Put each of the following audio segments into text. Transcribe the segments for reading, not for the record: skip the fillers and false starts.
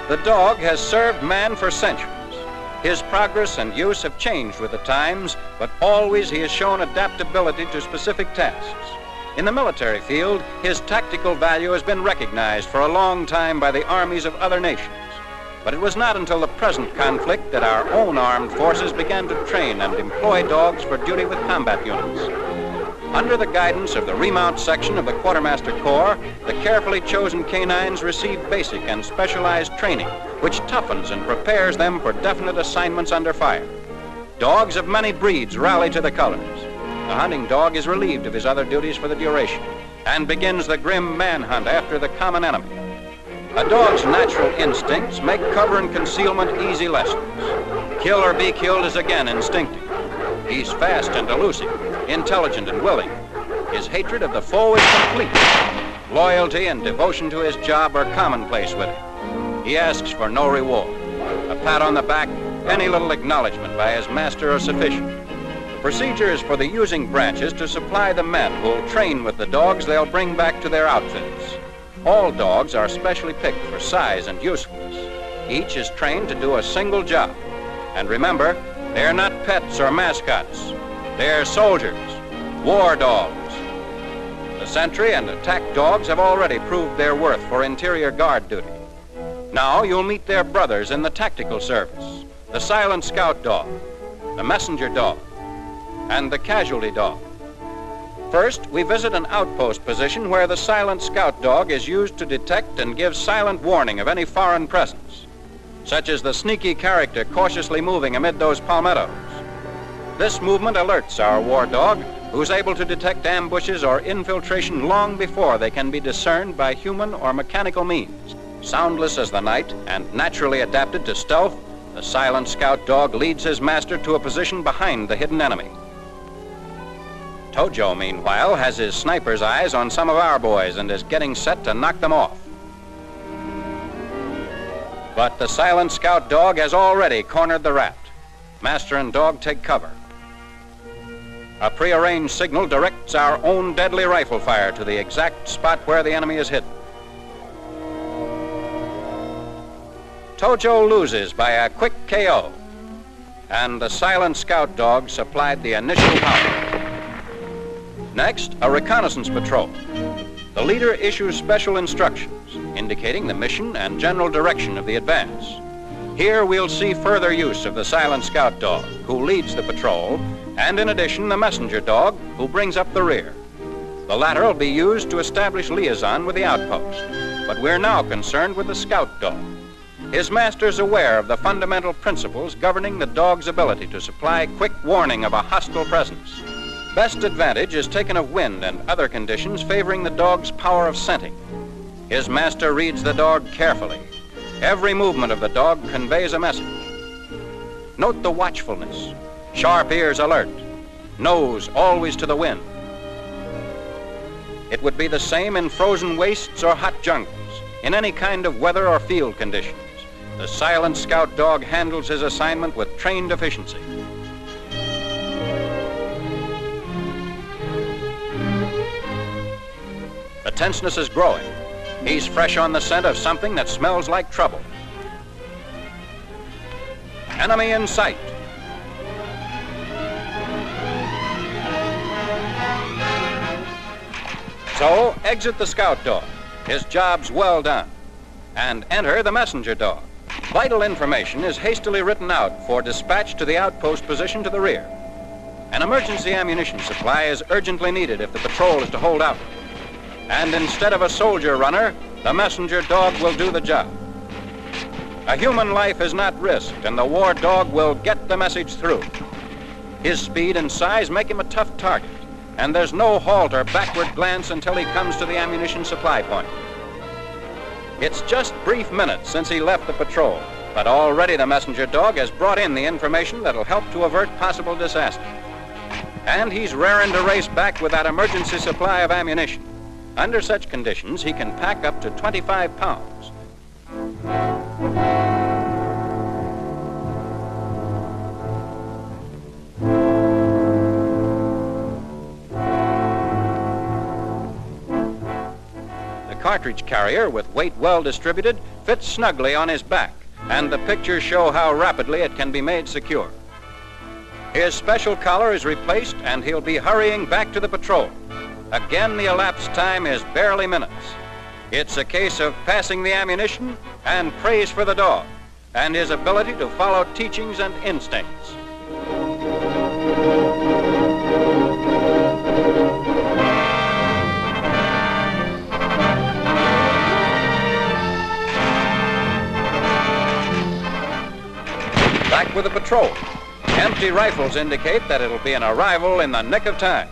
The dog has served man for centuries. His progress and use have changed with the times, but always he has shown adaptability to specific tasks. In the military field, his tactical value has been recognized for a long time by the armies of other nations. But it was not until the present conflict that our own armed forces began to train and employ dogs for duty with combat units. Under the guidance of the Remount Section of the Quartermaster Corps, the carefully chosen canines receive basic and specialized training, which toughens and prepares them for definite assignments under fire. Dogs of many breeds rally to the colors. The hunting dog is relieved of his other duties for the duration and begins the grim manhunt after the common enemy. A dog's natural instincts make cover and concealment easy lessons. Kill or be killed is again instinctive. He's fast and elusive, intelligent and willing. His hatred of the foe is complete. Loyalty and devotion to his job are commonplace with him. He asks for no reward. A pat on the back, any little acknowledgement by his master are sufficient. The procedure is for the using branches to supply the men who'll train with the dogs they'll bring back to their outfits. All dogs are specially picked for size and usefulness. Each is trained to do a single job. And remember, they're not pets or mascots. They're soldiers, war dogs. The sentry and attack dogs have already proved their worth for interior guard duty. Now you'll meet their brothers in the tactical service, the silent scout dog, the messenger dog, and the casualty dog. First, we visit an outpost position where the silent scout dog is used to detect and give silent warning of any foreign presence, such as the sneaky character cautiously moving amid those palmettos. This movement alerts our war dog, who's able to detect ambushes or infiltration long before they can be discerned by human or mechanical means. Soundless as the night and naturally adapted to stealth, the silent scout dog leads his master to a position behind the hidden enemy. Tojo, meanwhile, has his sniper's eyes on some of our boys and is getting set to knock them off. But the silent scout dog has already cornered the rat. Master and dog take cover. A prearranged signal directs our own deadly rifle fire to the exact spot where the enemy is hidden. Tojo loses by a quick KO, and the silent scout dog supplied the initial power. Next, a reconnaissance patrol. The leader issues special instructions indicating the mission and general direction of the advance. Here we'll see further use of the silent scout dog, who leads the patrol, and in addition, the messenger dog, who brings up the rear. The latter will be used to establish liaison with the outpost, but we're now concerned with the scout dog. His master's aware of the fundamental principles governing the dog's ability to supply quick warning of a hostile presence. Best advantage is taken of wind and other conditions favoring the dog's power of scenting. His master reads the dog carefully. Every movement of the dog conveys a message. Note the watchfulness, sharp ears alert, nose always to the wind. It would be the same in frozen wastes or hot jungles, in any kind of weather or field conditions. The silent scout dog handles his assignment with trained efficiency. The tenseness is growing. He's fresh on the scent of something that smells like trouble. Enemy in sight. So, exit the scout dog. His job's well done. And enter the messenger dog. Vital information is hastily written out for dispatch to the outpost position to the rear. An emergency ammunition supply is urgently needed if the patrol is to hold out. And instead of a soldier runner, the messenger dog will do the job. A human life is not risked, and the war dog will get the message through. His speed and size make him a tough target, and there's no halt or backward glance until he comes to the ammunition supply point. It's just brief minutes since he left the patrol, but already the messenger dog has brought in the information that'll help to avert possible disaster. And he's raring to race back with that emergency supply of ammunition. Under such conditions, he can pack up to 25 pounds. The cartridge carrier with weight well distributed fits snugly on his back, and the pictures show how rapidly it can be made secure. His special collar is replaced and he'll be hurrying back to the patrol. Again, the elapsed time is barely minutes. It's a case of passing the ammunition and praise for the dog and his ability to follow teachings and instincts. Back with the patrol. Empty rifles indicate that it'll be an arrival in the nick of time.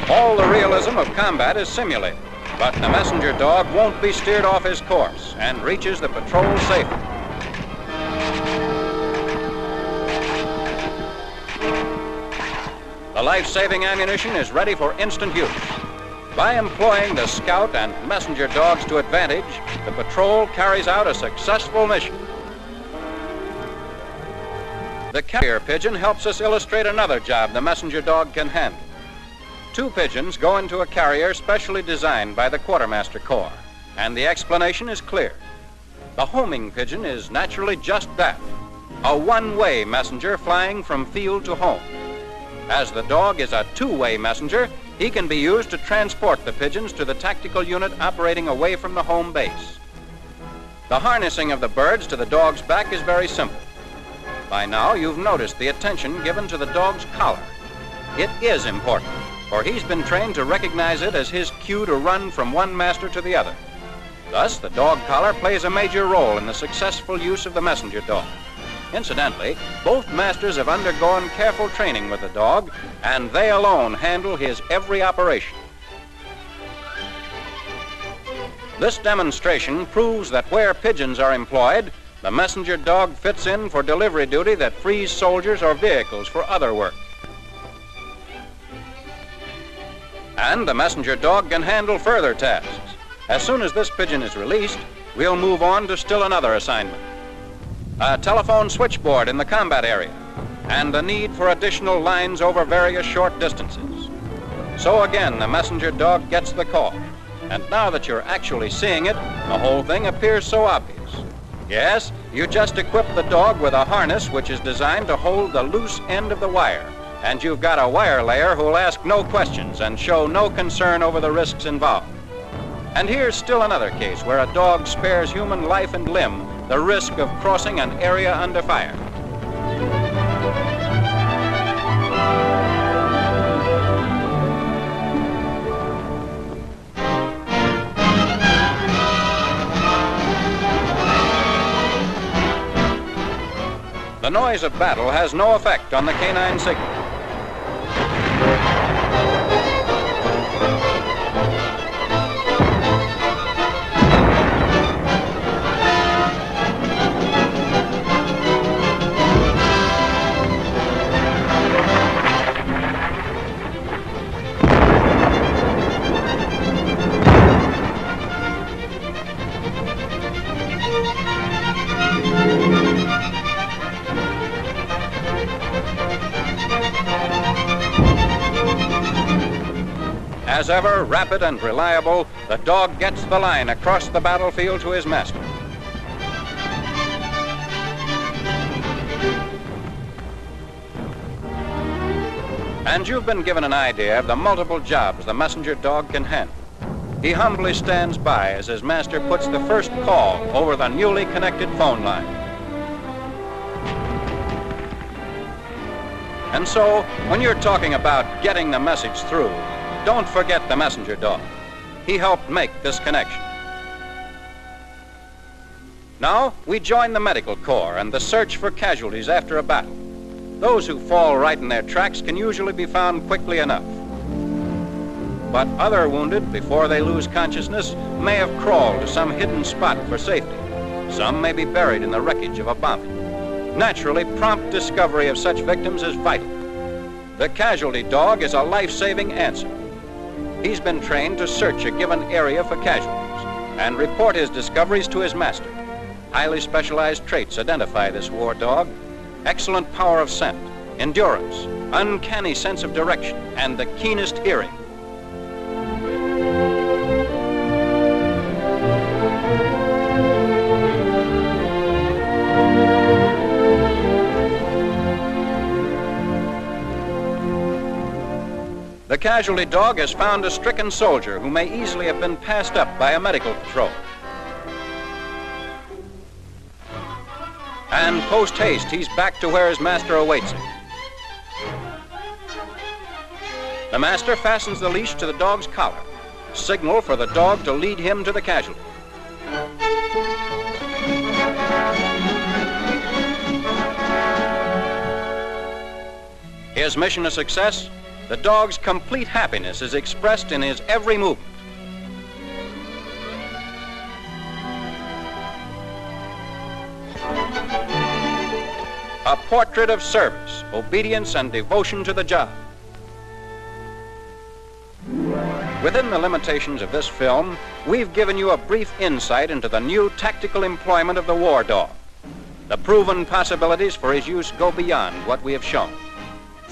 All the realism of combat is simulated, but the messenger dog won't be steered off his course and reaches the patrol safely. The life-saving ammunition is ready for instant use. By employing the scout and messenger dogs to advantage, the patrol carries out a successful mission. The carrier pigeon helps us illustrate another job the messenger dog can handle. 2 pigeons go into a carrier specially designed by the Quartermaster Corps, and the explanation is clear. The homing pigeon is naturally just that, a one-way messenger flying from field to home. As the dog is a 2-way messenger, he can be used to transport the pigeons to the tactical unit operating away from the home base. The harnessing of the birds to the dog's back is very simple. By now, you've noticed the attention given to the dog's collar. It is important, for he's been trained to recognize it as his cue to run from one master to the other. Thus, the dog collar plays a major role in the successful use of the messenger dog. Incidentally, both masters have undergone careful training with the dog, and they alone handle his every operation. This demonstration proves that where pigeons are employed, the messenger dog fits in for delivery duty that frees soldiers or vehicles for other work. And the messenger dog can handle further tasks. As soon as this pigeon is released, we'll move on to still another assignment. A telephone switchboard in the combat area, and the need for additional lines over various short distances. So again, the messenger dog gets the call. And now that you're actually seeing it, the whole thing appears so obvious. Yes, you just equip the dog with a harness which is designed to hold the loose end of the wire. And you've got a wire layer who'll ask no questions and show no concern over the risks involved. And here's still another case where a dog spares human life and limb the risk of crossing an area under fire. The noise of battle has no effect on the canine signal. As ever, rapid and reliable, the dog gets the line across the battlefield to his master. And you've been given an idea of the multiple jobs the messenger dog can handle. He humbly stands by as his master puts the first call over the newly connected phone line. And so, when you're talking about getting the message through, don't forget the messenger dog. He helped make this connection. Now, we join the medical corps and the search for casualties after a battle. Those who fall right in their tracks can usually be found quickly enough. But other wounded, before they lose consciousness, may have crawled to some hidden spot for safety. Some may be buried in the wreckage of a bombing. Naturally, prompt discovery of such victims is vital. The casualty dog is a life-saving answer. He's been trained to search a given area for casualties and report his discoveries to his master. Highly specialized traits identify this war dog: excellent power of scent, endurance, uncanny sense of direction, and the keenest hearing. casualty dog has found a stricken soldier who may easily have been passed up by a medical patrol. And post-haste, he's back to where his master awaits him. The master fastens the leash to the dog's collar, signal for the dog to lead him to the casualty. His mission a success, the dog's complete happiness is expressed in his every movement. A portrait of service, obedience, and devotion to the job. Within the limitations of this film, we've given you a brief insight into the new tactical employment of the war dog. The proven possibilities for his use go beyond what we have shown.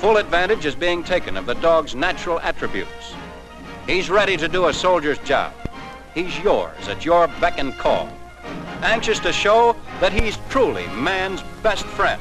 Full advantage is being taken of the dog's natural attributes. He's ready to do a soldier's job. He's yours at your beck and call, anxious to show that he's truly man's best friend.